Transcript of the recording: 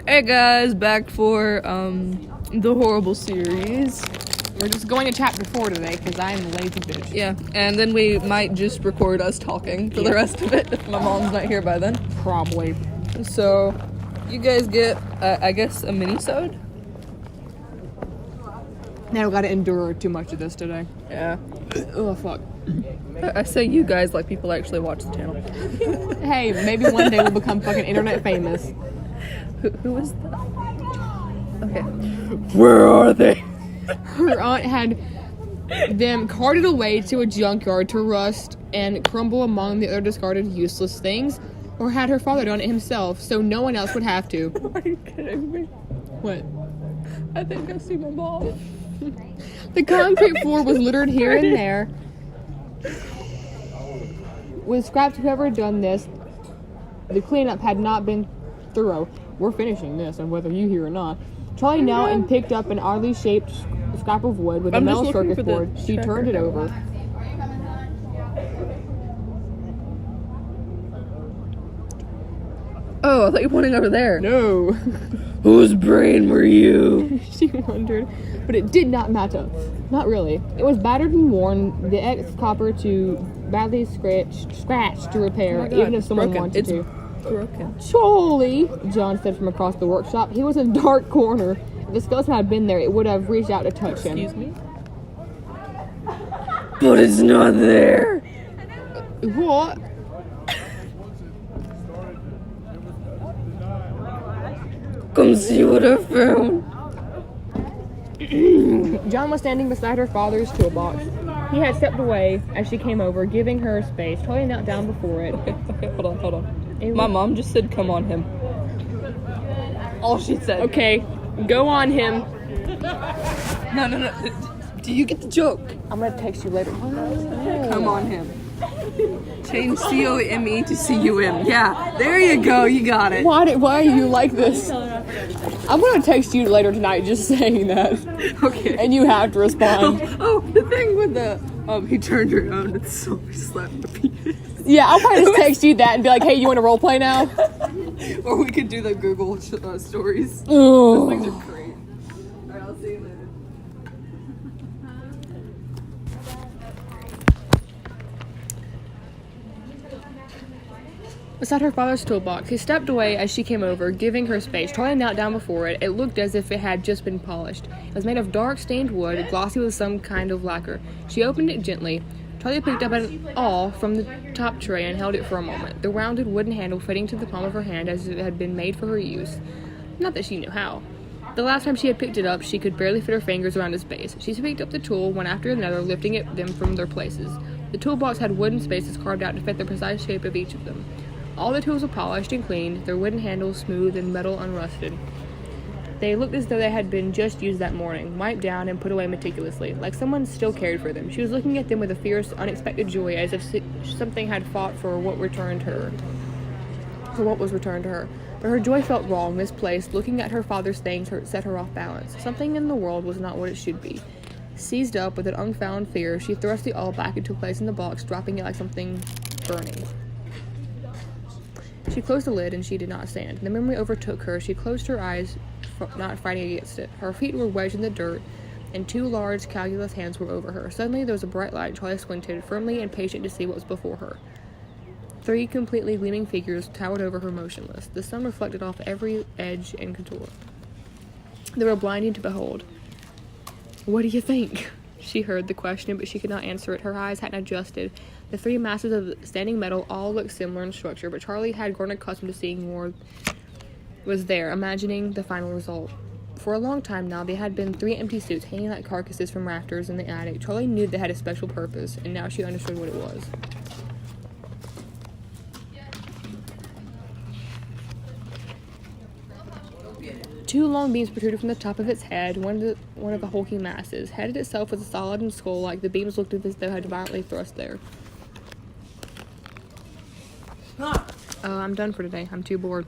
Hey guys, back for the horrible series. We're just going to chapter 4 today because I am a lazy bitch. Yeah, and then we might just record us talking for the rest of it if my mom's not here by then. Probably. So, you guys get, I guess, a mini-sode? Now we gotta endure too much of this today. Yeah. Oh, fuck. I say you guys like people actually watch the channel. Hey, maybe one day we'll become fucking internet famous. Who is that? Okay. Where are they? Her aunt had them carted away to a junkyard to rust and crumble among the other discarded useless things, or had her father done it himself so no one else would have to. Are you kidding me? What? I think I see my mom. The concrete floor was littered here and there with scraps of whoever had done this. The cleanup had not been thorough. We're finishing this, and whether you hear or not. Charlie knelt and picked up an oddly shaped scrap of wood with a metal circuit board. She turned it over. Oh, I thought you were pointing over there. No. Whose brain were you? She wondered, but it did not matter. Not really. It was battered and worn, the ex-copper too badly scratched to repair, even if someone wanted to. Broken. Charlie, John said from across the workshop. He was in a dark corner. If the skeleton had been there, it would have reached out to touch him. Excuse me? But it's not there. What? Come see what I found. John was standing beside her father's toolbox. He had stepped away as she came over, giving her space. Charlie knelt down before it. Okay, hold on. My mom just said, come on him. All she said. Okay, go on him. No. Do you get the joke? I'm gonna text you later. Come on him. Change C-O-M-E to C-U-M. Yeah, there you go. You got it. Why are you like this? I'm gonna text you later tonight just saying that. Okay. And you have to respond. Oh, the thing with the, he turned around and saw me slap the penis. Yeah, I'll probably just text you that and be like, hey, you want to role play now? Or we could do the Google stories. Ooh. Those things are great. Alright, I'll see you later. Beside her father's toolbox, he stepped away as she came over, giving her space. Charlie knelt down before it. It looked as if it had just been polished. It was made of dark stained wood, glossy with some kind of lacquer. She opened it gently. Charlie picked up an awl from the top tray and held it for a moment, the rounded wooden handle fitting to the palm of her hand as if it had been made for her use. Not that she knew how. The last time she had picked it up, she could barely fit her fingers around its base. She picked up the tool, one after another, lifting them from their places. The toolbox had wooden spaces carved out to fit the precise shape of each of them. All the tools were polished and cleaned, their wooden handles smooth and metal unrusted. They looked as though they had been just used that morning, wiped down and put away meticulously, like someone still cared for them. She was looking at them with a fierce, unexpected joy, as if something had fought for what was returned to her. But her joy felt wrong, misplaced. Looking at her father's things set her off balance. Something in the world was not what it should be. Seized up with an unfound fear, she thrust the awl back into place in the box, dropping it like something burning. She closed the lid, and she did not stand. The memory overtook her. She closed her eyes, not fighting against it. Her feet were wedged in the dirt, and two large, calculus hands were over her. Suddenly, there was a bright light. Charlie squinted, firmly impatient to see what was before her. 3 completely gleaming figures towered over her motionless. The sun reflected off every edge and contour. They were blinding to behold. "What do you think?" She heard the question, but she could not answer it. Her eyes hadn't adjusted. The 3 masses of standing metal all looked similar in structure, but Charlie had grown accustomed to seeing more was there, imagining the final result. For a long time now, there had been 3 empty suits hanging like carcasses from rafters in the attic. Charlie knew they had a special purpose, and now she understood what it was. Two long beams protruded from the top of its head, one of the hulking masses. Head itself was solid and skull-like. The beams looked as though had violently thrust there. I'm done for today. I'm too bored.